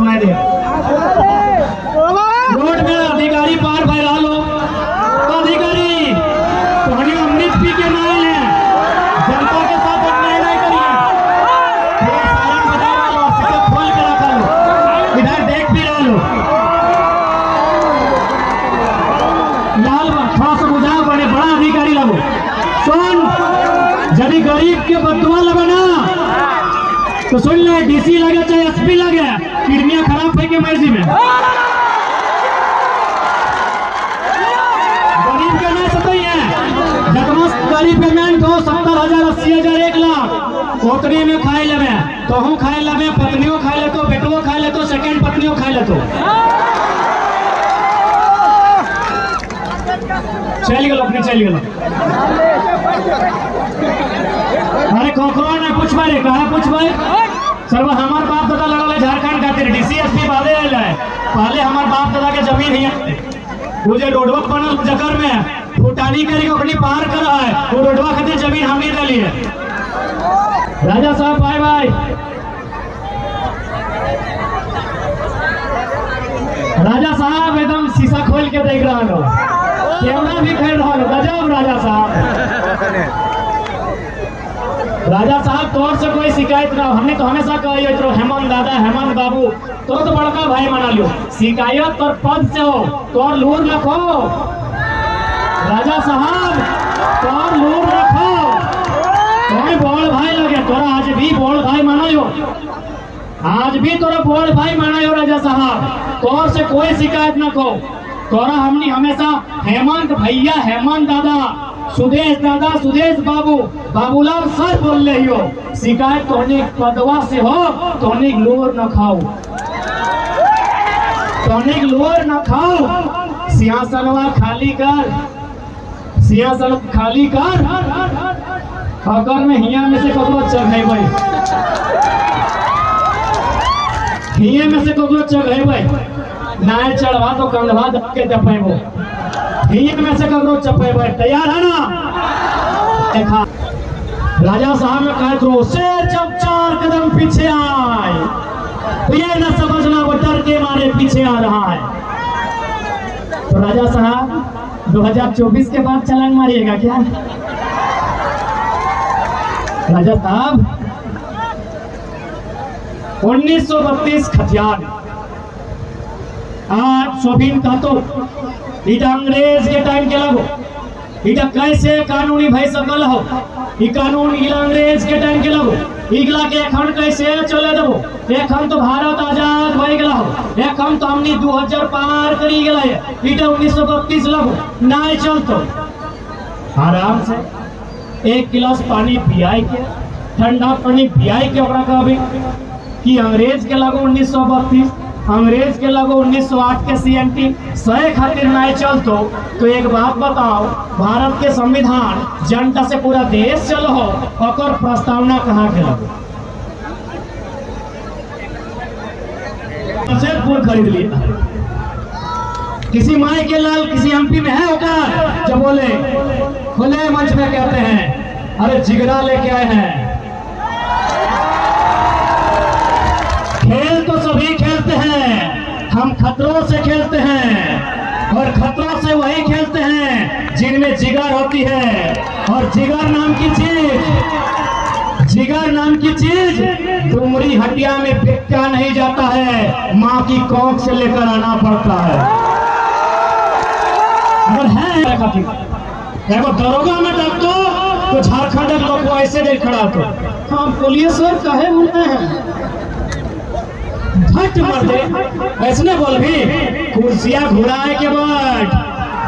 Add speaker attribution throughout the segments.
Speaker 1: सुनाई दे। रोड में अधिकारी पार भाई रहा लो, अधिकारी पानी अमृत पी के ना ले, जनता के साथ अन्याय नहीं करिए। सायरन बजा लो, सिक्का खोल के रखा लो, इधर देख भी रहा लो। लाल थोड़ा सा बुझाओ, बड़े बड़ा अधिकारी लगो। सुन, यदि गरीब के बदुआ लगना तो सुन ले, डीसी लगे चाहे एसपी लगे, किडनियां खराब है के मर्जी में। गरीब के नहीं सतई है, जकमस गरीब पेमेंट हो 70,000, 80,000, 1 लाख ओतरी में खाए लेवे, तोहू खाए लेवे, पत्नियों खाए ले तो, बेटो खाए ले तो, सेकंड पत्नियों खाए ले तो। चल गलो अपनी, चल गलो। अरे खोखरो ने पूछ भाई, कहा पूछ भाई सर्व हमार बाप दादा लड़ल है झारखंड खातिर, डीसी एसपी बादे आयल है। पहले हमार बाप दादा के जमीन ही वो जो रोडवा बनल जकर में फुटानी करके अपनी पार कर रहा है, वो रोडवा खातिर जमीन हम ही दली है। राजा साहब बाय बाय। राजा साहब एकदम शीशा खोल के देख रहा हो, कैमरा भी खेल रहा हो, गजब राजा साहब। राजा साहब तोर से कोई शिकायत ना, हमने तो हमेशा कही है हेमंत दादा, हेमंत बाबू तो बड़का भाई माना लियो। शिकायत तोर पद से हो, तोर लूर रखो राजा साहब, तोर लूर रखो, तुम्हें बोल भाई लगे, तोरा आज भी बोल भाई माना लियो, आज भी तोरा बोल भाई माना लियो राजा साहब। तोर से कोई शिकायत ना को, तोरा हमने हमेशा हेमंत भैया, हेमंत दादा, सुदेश दादा, सुदेश बाबू, बाबूलाल सर बोल रही हो। शिकायत तोहने पदवा से हो, तोहने लोर न खाओ, तोहने लोर न खाओ। सिंहासनवा खाली कर, सिंहासन खाली कर, अगर में हिया में से ककरो चढ़ेबै, हिये में से ककरो चढ़ेबै, नाय चढ़वा तो कंधवा दब के दपेबो, हिये में से ककरो चपेबै। तैयार है ना? देखा राजा साहब ने कहा तो शेर जब 4 कदम पीछे आए तो ये न समझना वो डर के मारे पीछे आ रहा है। तो राजा साहब 2024 के बाद छलांग मारिएगा क्या? राजा साहब 1932 खतियान, आज सोबिन का तो इटा अंग्रेज के टाइम के लगो, इटा कैसे कानूनी भाई सकल हो, ई कानून इला अंग्रेज के टाइम के लगो, इगला के एखन कैसे चले देबो, एखन तो भारत आजाद भई गेला हो, एखन तो हमनी 2000 पार करी गेला है, इटा 1932 लगो नाय चलतो। आराम से 1 गिलास पानी पियाई के, ठंडा पानी पियाई के ओकरा कहबे कि अंग्रेज के लगो 1932, अंग्रेज के लगो 1908 के सीएनटी सही खातिर नहीं चलतो। तो एक बात बताओ, भारत के संविधान जनता से पूरा देश चलो हो, और प्रस्तावना कहाँ के लगो? जमशेदपुर खरीद लिया, किसी माई के लाल किसी एमपी में है होकर जो बोले खुले मंच में कहते हैं अरे जिगरा लेके आए हैं। खेल तो सभी खेलते हैं, हम खतरों से खेलते हैं, और खतरों से वही खेलते हैं जिनमें जिगर होती है। और जिगर नाम की चीज, जिगर नाम की चीज डुमरी हटिया में बिका नहीं जाता है, माँ की कोख से लेकर आना पड़ता है। और है देखो दरोगा में डर तो झारखंड के लोग को ऐसे देख खड़ा तो हम पुलिस सर कहे बोलते हैं हट मर दे, ऐसने बोल भी कुर्सियां घुराए के बैठ,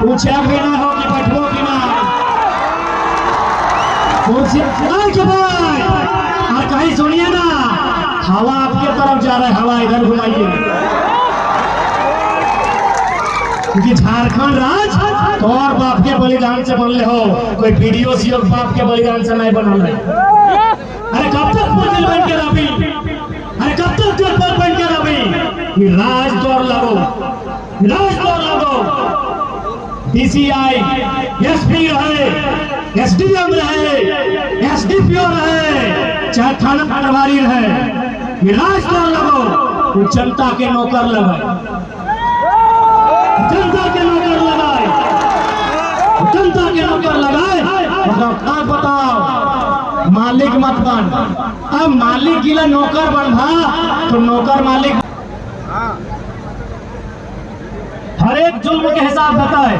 Speaker 1: पूछा भी ना हो कि बैठो कि ना, कुर्सियां घुराए के बैठ। और कहीं सुनिए ना, हवा आपके तरफ जा रहा है, हवा इधर घुमाइए, क्योंकि झारखंड राज तो और बाप के बलिदान से बनले हो, कोई वीडियो सी बाप के बलिदान से नहीं बनल है। अरे कब तक पटेल बन के रही, अरे कब तक जलपल बन के रही, राज दौर लगो, राज दौर लगो। डीसीआई एसपी रहे, एसडीएम रहे, एसडीपीओ रहे, चाहे थाना प्रभारी रहे, राज दौर लगो। वो जनता के नौकर लगाए, जनता के नौकर लगाए, जनता के नौकर लगाए। आप बताओ, मालिक मत बन। अब मालिक गिला नौकर बन तो नौकर मालिक हर एक जुल्म के हिसाब बताए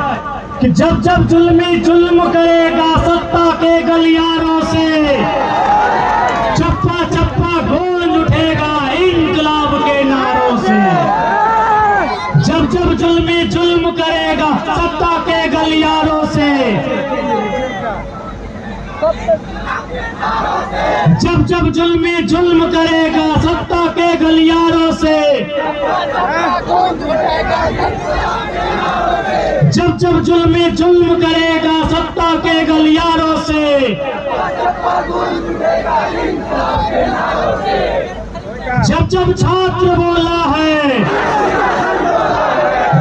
Speaker 1: कि जब जब जुल्मी जुल्म करेगा सत्ता के गलियारों से, चप्पा चप्पा गूंज उठेगा इंकलाब के नारों से। जब जब जुल्मी जुल्म करेगा सत्ता के गलियारों से, जब जब जुल्मी जुल्म करेगा सत्ता के गलियारों से, जब जब जुल्मी जुल्म करेगा सत्ता के गलियारों से, जब जब छात्र बोला है,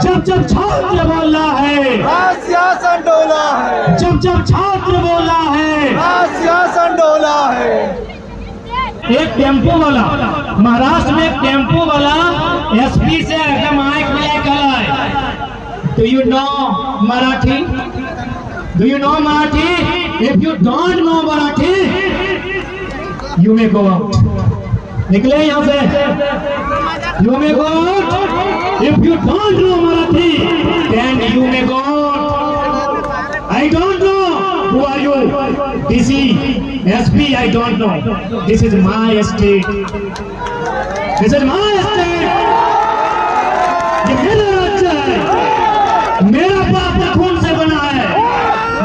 Speaker 1: जब जब छात्र बोला है,
Speaker 2: सियासत डोला है,
Speaker 1: जब जब छात्र बोला है,
Speaker 2: सियासत डोला है।
Speaker 1: एक टेम्पो वाला, महाराष्ट्र में एक टेम्पो वाला एसपी से एकदम माइक में कहा है, do you know Marathi? Do you know Marathi? If you don't know Marathi you may go out. निकले यहाँ से, you may go out. If you don't know Marathi then you may go out. I don't know who are you? DC, SP, I don't know. This is my state. This is my state. ये मेरा राज्य है, मेरा बाप का खून से बना है,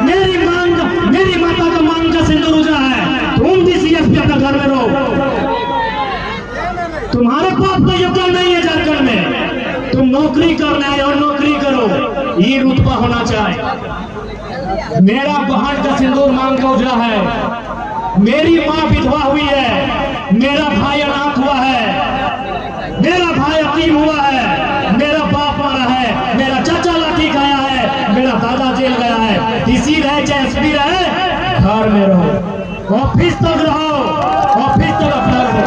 Speaker 1: मेरी माता का मांग का सिंदूर उजा है। तुम DC SP अपना घर में रहो, तुम्हारे बाप का योगदान नहीं है झारखंड में। तुम नौकरी करना है और नौकरी करो, ये रुतबा होना चाहिए। मेरा बहन का सिंदूर मांग का उजला है, मेरी माँ विधवा हुई है, मेरा भाई अनाथ हुआ है, मेरा भाई यतीम हुआ है, मेरा बाप मरा है, मेरा चाचा लाठी खाया है, मेरा दादा जेल गया है। डीसी रहे चाहे एसपी रहे, घर में रहो, ऑफिस तक रहो, ऑफिस तक अपना रहो।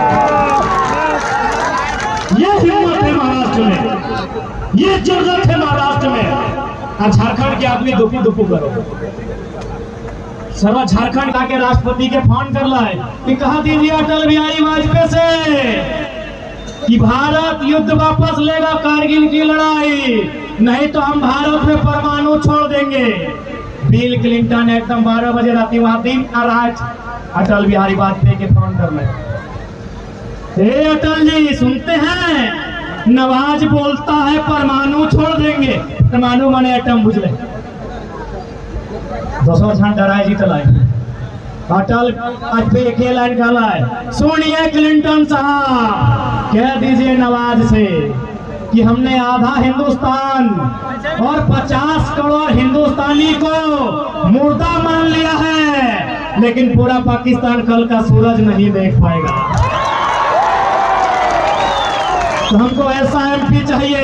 Speaker 1: ये हिम्मत है महाराष्ट्र में, ये जरूरत है महाराष्ट्र में। झारखंड के आदमी दुखू दुखू करो, सर्व झारखंड के राष्ट्रपति के फोन कर ला है कि कहा दीजिए अटल बिहारी वाजपेयी से कि भारत युद्ध वापस लेगा कारगिल की लड़ाई, नहीं तो हम भारत में परमाणु छोड़ देंगे। बिल क्लिंटन एकदम 12 बजे रात वहां दिन आ रहा है, अटल बिहारी वाजपेयी के फोन कर ले, अटल जी सुनते हैं नवाज बोलता है परमाणु छोड़ देंगे। परमाणु माने एटम बुझले, 200 छान डराए जीतलाए। अटल आज पे एक लाइन डाला है, सुनिए क्लिंटन साहब, कह दीजिए नवाज से कि हमने आधा हिंदुस्तान और 50 करोड़ हिंदुस्तानी को मुर्दा मान लिया है, लेकिन पूरा पाकिस्तान कल का सूरज नहीं देख पाएगा। तो हमको ऐसा एमपी चाहिए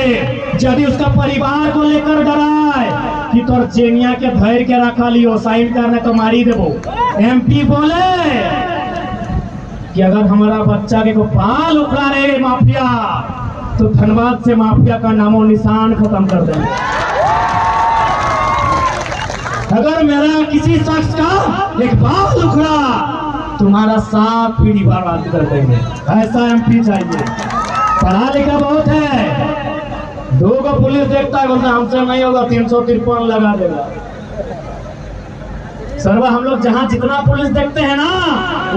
Speaker 1: यदि उसका परिवार को लेकर डराए कि तोर चेनिया के धैर्य के रखा लियो, साइन करने तो मारी देवो। एमपी बोले कि अगर हमारा बच्चा के को पाल उखड़ा रहे माफिया, तो धनबाद से माफिया का नामो निशान खत्म कर देंगे। अगर मेरा किसी शख्स का एक बाल उखड़ा, तुम्हारा 7 पीढ़ी बर्बाद कर देंगे। ऐसा एमपी चाहिए। पढ़ा लिखा बहुत है, 2 को पुलिस देखता है, बोलता हमसे नहीं होगा, 353 लगा देगा। सर्वा हम लोग जहाँ जितना पुलिस देखते हैं ना,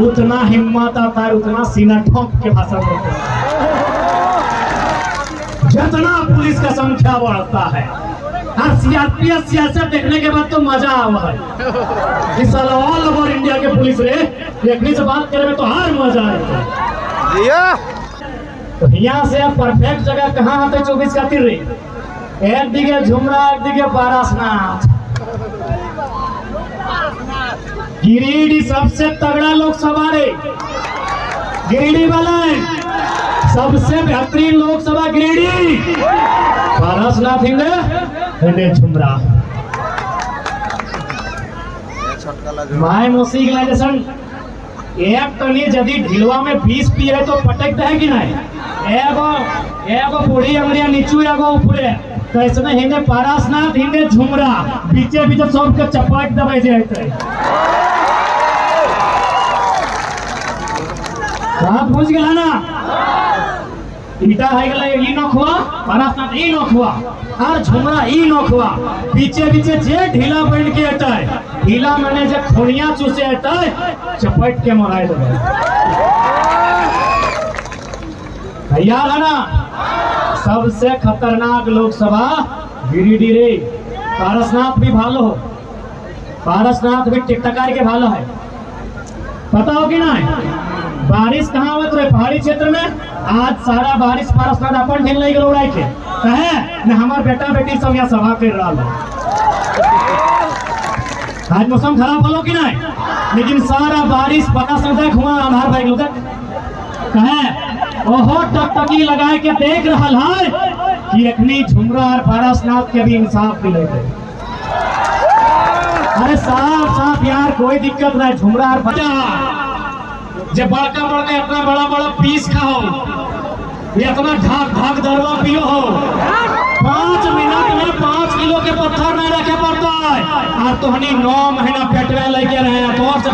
Speaker 1: उतना हिम्मत आता है, उतना सीना ठोक के भाषण देते हैं। जितना पुलिस का संख्या बढ़ता है, और सीआरपीएफ सियासत देखने के बाद तो मजा आवा है। इस साल ऑल ओवर इंडिया के पुलिस रे देखने से बात करे में तो हर मजा है। तो यहाँ से आप परफेक्ट जगह कहाँ आते 24 का तीर रही, एक दिखे झुमरा, एक दिखे पारसनाथ। गिरिडीह सबसे तगड़ा लोकसभा रे, गिरिडीह वाला सबसे बेहतरीन लोकसभा गिरिडीह, पारसनाथ हिंदे झुमरा। माय मोसी ग्लैडेसन एक तनी यदि ढिलवा में 20 पिए तो पटक है कि नहीं? एगो एगो बूढ़ी अंगड़िया नीचू एगो ऊपरे, तो इसमें हिंदे पारसनाथ हिंदे झुमरा बीचे बीचे सबके चपाट दबाई जाते। बात बुझ गया ना? ईटा है गला ई नखवा, पारसनाथ ई नखवा और झुमरा ई नखवा, बीचे बीचे जे ढीला बन के अटाय, ढीला मैंने जे खोड़िया चूसे अटाय चपट के मराए देबे। तैयार है ना? सबसे खतरनाक लोकसभा गिरिडीह रे। पारसनाथ भी भालो हो, पारसनाथ भी टिकटकार के भालो है, पता हो कि नहीं? बारिश कहाँ आवत रहे? पहाड़ी क्षेत्र में। आज सारा बारिश पारसनाथ अपन ढेल नहीं गलो उड़ाई के कहे न हमार बेटा बेटी सब यहाँ सभा कर रहा है। आज मौसम खराब होलो कि नहीं, लेकिन सारा बारिश पारसनाथ हुआ आधार भाई लोग कहे ओहो टकटकी लगाए के देख रहा है कि अखनी झुमरा और पारसनाथ के भी इंसाफ मिले। अरे साफ साफ यार कोई दिक्कत नहीं, झुमरा और जब बड़का बड़का इतना बड़ा बड़ा पीस खाओ, इतना ढाक ढाक दरवा पियो हो, 5 मिनट में 5 किलो के पत्थर नहीं रखे पड़ता है। और तो हनी 9 महीना पेट में लेके रहे हैं तो से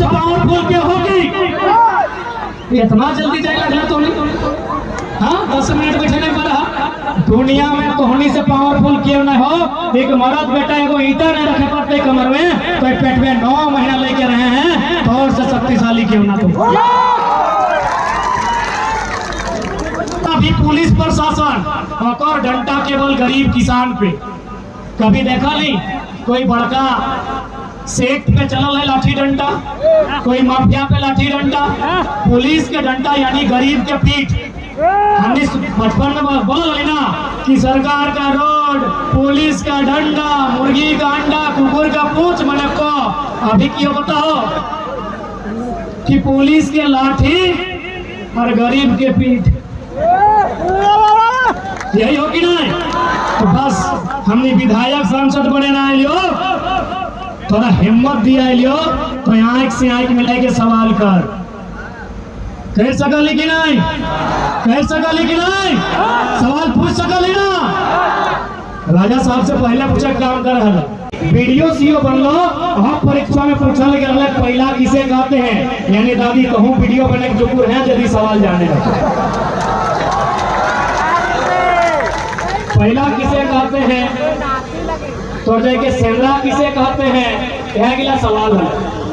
Speaker 1: पावरफुल क्या होगी? इतना जल्दी जाए लगना तो नहीं। हाँ 10 मिनट बैठे नहीं पड़ा। दुनिया में कोहनी से पावरफुल क्यों नहीं हो? एक मर्द बेटा एगो ईटा नहीं रखे पड़ते कमर में, तो पेट में 9 महीना लेके रहे हैं, तो और से शक्तिशाली क्यों ना तुम? अभी पुलिस प्रशासन और डंडा केवल गरीब किसान पे। कभी देखा नहीं कोई बड़का सेठ पे चलल है लाठी डंडा, कोई माफिया पे लाठी डंडा, पुलिस के डंडा यानी गरीब के पीठ। हमने बचपन में बोल रहे ना कि सरकार का रोड, पुलिस का डंडा, मुर्गी का अंडा, कुकुर का पूंछ मने को। अभी क्यों बताओ कि पुलिस के लाठी और गरीब के पीठ, यही हो कि नहीं? तो बस हमने विधायक सांसद बने ना लियो, थोड़ा हिम्मत दिया लियो तो आंख से आंख मिला के सवाल कर सकल कि नहीं? कह सकल कि नहीं? सवाल पूछ सकल ही ना? राजा साहब से पहले पूछा काम कर रहा है, वीडियो सीओ बन लो। आप परीक्षा में पूछा लगे पहला किसे कहते हैं, यानी दादी कहूँ वीडियो बने जुकुर है यदि सवाल जाने लगे। पहला किसे कहते हैं तो के सेंद्रा किसे कहते हैं, यह अगला सवाल है।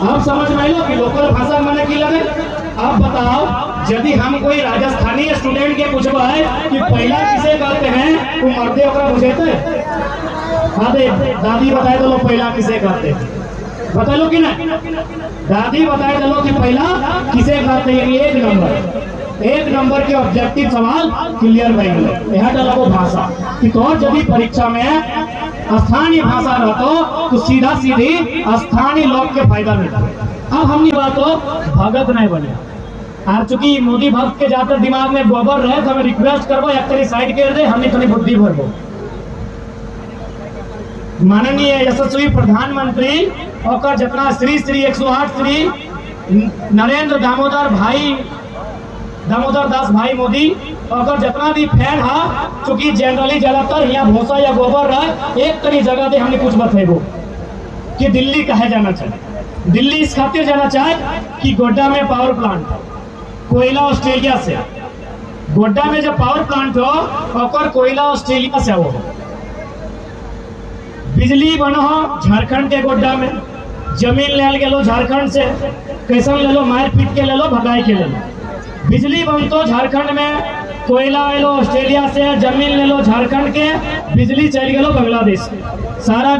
Speaker 1: आप समझ में लो कि लोकल भाषा मैंने की लगे। अब बताओ यदि हम कोई राजस्थानी स्टूडेंट के पूछबा है कि पहला किसे कहते हैं तो मर्दे ओकरा बुझेते? अरे दादी बताए दो पहला किसे कहते हैं, बता लो कि ना? दादी बताए दो कि पहला किसे कहते हैं। एक नंबर के ऑब्जेक्टिव सवाल क्लियर बनेंगे। यह डालो भाषा कि तो यदि परीक्षा में स्थानीय भाषा रहतो तो सीधा सीधी स्थानीय लोग के फायदा मिलता। अब हमने बात हो भगत नहीं बने। और चूंकि मोदी भक्त के ज्यादा दिमाग में गोबर रहे तो हमें रिक्वेस्ट करबो एक तरी साइड कर दे, हमने थोड़ी बुद्धि भरबो। माननीय यशस्वी प्रधानमंत्री और जितना श्री 108 श्री नरेंद्र दामोदर दास भाई मोदी और जितना भी फैन है, चूंकि जनरली ज्यादातर यहाँ भूसा या गोबर रहा, एक तरी जगह दे हमने कुछ बतेबो कि दिल्ली कहे जाना चाहिए। दिल्ली इस खातिर जाना चाहे कि गोड्डा में पावर प्लांट, कोयला ऑस्ट्रेलिया से, गोड्डा में जो पावर प्लांट हो और कोयला ऑस्ट्रेलिया से हो, बिजली बनो झारखंड के गोड्डा में, जमीन ले गेलो झारखंड से, कैसन ले लो मार पीट के ले लो भगाई के ले लो, बिजली बनतो झारखंड में, कोयला ले लो ऑस्ट्रेलिया से, जमीन ले लो झारखंड के, बिजली चल गेलो बांग्लादेश, सारा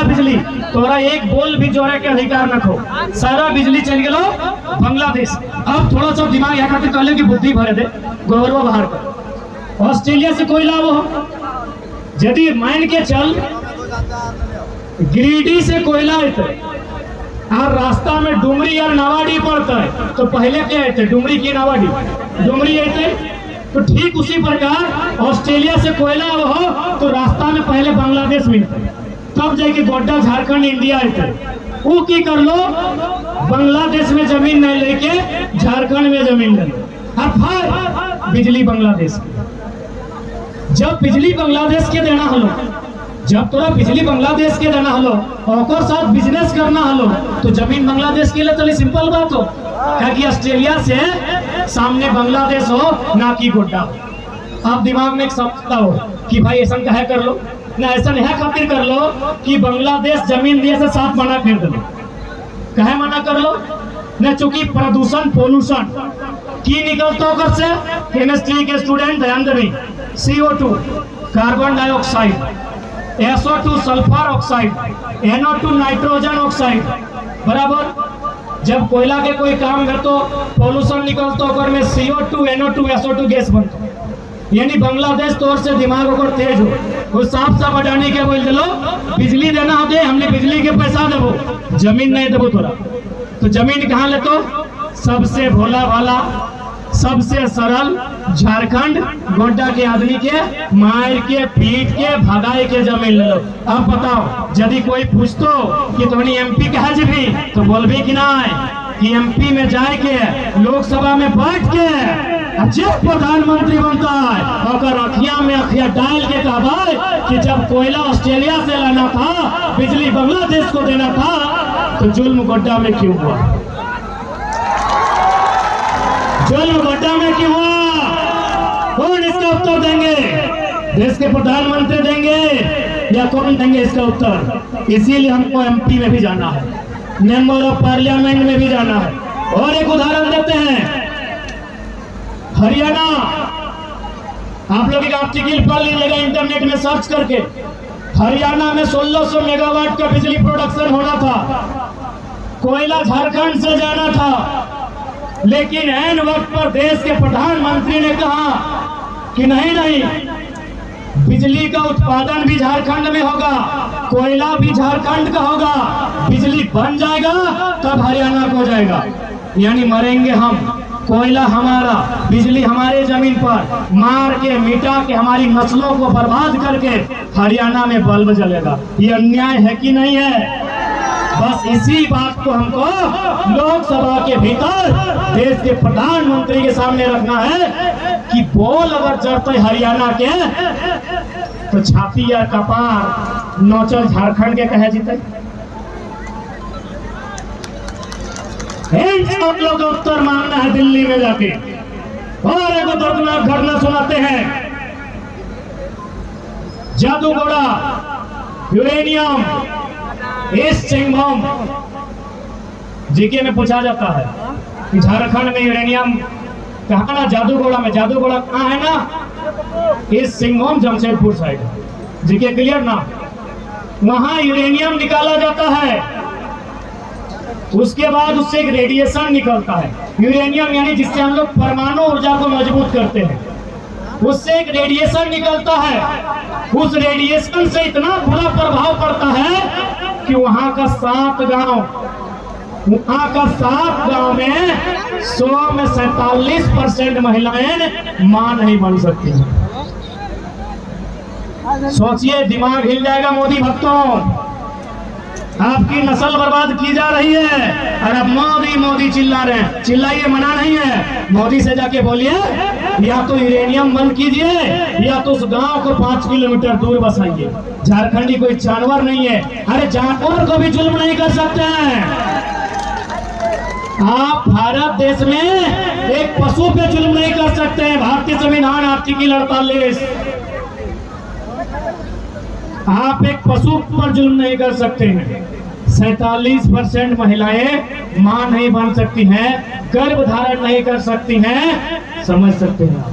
Speaker 1: बिजली तोरा एक बोल भी जोड़े के अधिकार न खो, सारा बिजली चल गेलो बांग्लादेश। अब थोड़ा सा दिमाग यहाँ खातिर कहले कि बुद्धि भरे दे, गोबरवा बाहर कर। ऑस्ट्रेलिया से कोयला वो यदि मान के चल गिरिडीह से कोयला आते और रास्ता में डुमरी और नावाडी पड़ता है, तो पहले क्या आते? डुमरी की नावाडी, डुमरी आते। तो ठीक उसी प्रकार ऑस्ट्रेलिया से कोयला हो तो रास्ता में पहले बांग्लादेश मिलता है, तब जाके गोड्डा झारखंड इंडिया आते। वो की कर लो, बांग्लादेश में जमीन नहीं लेके झारखंड में जमीन ले लो। और फिर बिजली बांग्लादेश की, जब बिजली बांग्लादेश के देना हलो, जब तोरा बिजली बांग्लादेश के देना हलो और साथ बिजनेस करना हलो, तो जमीन बांग्लादेश के लिए तो सिंपल बात हो, क्योंकि ऑस्ट्रेलिया से सामने बांग्लादेश हो ना कि गोड्डा। आप दिमाग में एक समझता हो कि भाई ऐसा कहे कर लो ना, ऐसा नहीं खातिर कर लो कि बांग्लादेश जमीन दिए से साफ मना कर दो। कहे मना कर लो ना, चूंकि प्रदूषण पोल्यूशन की निकलता होकर से, केमिस्ट्री के स्टूडेंट ध्यान दें, CO2 carbon dioxide, SO2 sulphur oxide, NO2 nitrogen oxide, बराबर। जब कोयला के कोई काम कर तो पोल्यूशन निकलता होकर में CO2 NO2 SO2 गैस बनता, यानी बांग्लादेश तौर से दिमाग होकर तेज हो, वो साफ साफ हटाने के बोल दिलो बिजली देना हो दे, हमने बिजली के पैसा देवो, जमीन नहीं देवो तोरा। तो जमीन कहाँ ले, तो सबसे भोला भाला सबसे सरल झारखंड गोड्डा के आदमी के मार के पीट के भगाई के जमीन ले लो। अब बताओ, यदि कोई पूछतो कि तुम्हें MP कहा जी, तो बोलबे कि नहीं कि MP में जाए के लोकसभा में बैठ के जब प्रधानमंत्री बनता है और अखिया में अखिया डाल के कहा कि जब कोयला ऑस्ट्रेलिया से लाना था, बिजली बांग्लादेश को देना था, तो जुल्म गोड्डा में क्यों हुआ? जुल्म गोड्डा में क्यों हुआ? कौन इसका उत्तर देंगे? देश के प्रधानमंत्री देंगे या कौन देंगे इसका उत्तर? इसीलिए हमको MP में भी जाना है, मेंबर ऑफ पार्लियामेंट में भी जाना है। और एक उदाहरण देते हैं, हरियाणा, आप लोग एक आर्टिकल पढ़ लीजिएगा इंटरनेट में सर्च करके, हरियाणा में 1600 मेगावाट का बिजली प्रोडक्शन होना था, कोयला झारखंड से जाना था, लेकिन ऐन वक्त पर देश के प्रधानमंत्री ने कहा कि नहीं, बिजली का उत्पादन भी झारखंड में होगा, कोयला भी झारखंड का होगा, बिजली बन जाएगा तब हरियाणा को जाएगा। यानी मरेंगे हम, कोयला हमारा, बिजली हमारे जमीन पर मार के मिटा के हमारी नस्लों को बर्बाद करके हरियाणा में बल्ब जलेगा। ये अन्याय है कि नहीं है? बस इसी बात को हमको लोकसभा के भीतर देश के प्रधानमंत्री के सामने रखना है कि बोल अगर जड़ते हरियाणा के, तो छाती या कपार नौचल झारखंड के कहे जीते। सब लोग उत्तर मांगना है दिल्ली में जाके। और एक दर्दनाक घटना सुनाते हैं, Jaduguda uranium east Singhbhum, GK में पूछा जाता है कि झारखंड में यूरेनियम कहाँ ना, जादूगोड़ा में। जादूगोड़ा कहाँ है ना, east Singhbhum Jamshedpur side, GK clear ना। वहां यूरेनियम निकाला जाता है, उसके बाद उससे एक रेडिएशन निकलता है, यूरेनियम यानी जिससे हम लोग परमाणु ऊर्जा को मजबूत करते हैं, उससे एक रेडिएशन निकलता है। उस रेडिएशन से इतना बुरा प्रभाव पड़ता है कि वहां का 7 गांव में 100 में 47% महिलाएं मां नहीं बन सकती। सोचिए, दिमाग हिल जाएगा मोदी भक्तों। आपकी नस्ल बर्बाद की जा रही है और अब मोदी मोदी चिल्ला रहे हैं। चिल्लाइए, मना नहीं है। मोदी से जाके बोलिए या तो यूरेनियम बंद कीजिए या तो उस गांव को 5 किलोमीटर दूर बसाइए। झारखंडी कोई जानवर नहीं है, अरे जानवर को भी जुल्म नहीं कर सकते हैं आप। भारत देश में एक पशु पे जुल्म नहीं कर सकते हैं। भारतीय संविधान आर्टिकल 48, आप एक पशु पर जुल्म नहीं कर सकते हैं। 47% महिलाएं मां नहीं बन सकती हैं, गर्भ धारण नहीं कर सकती हैं। समझ सकते हैं आप?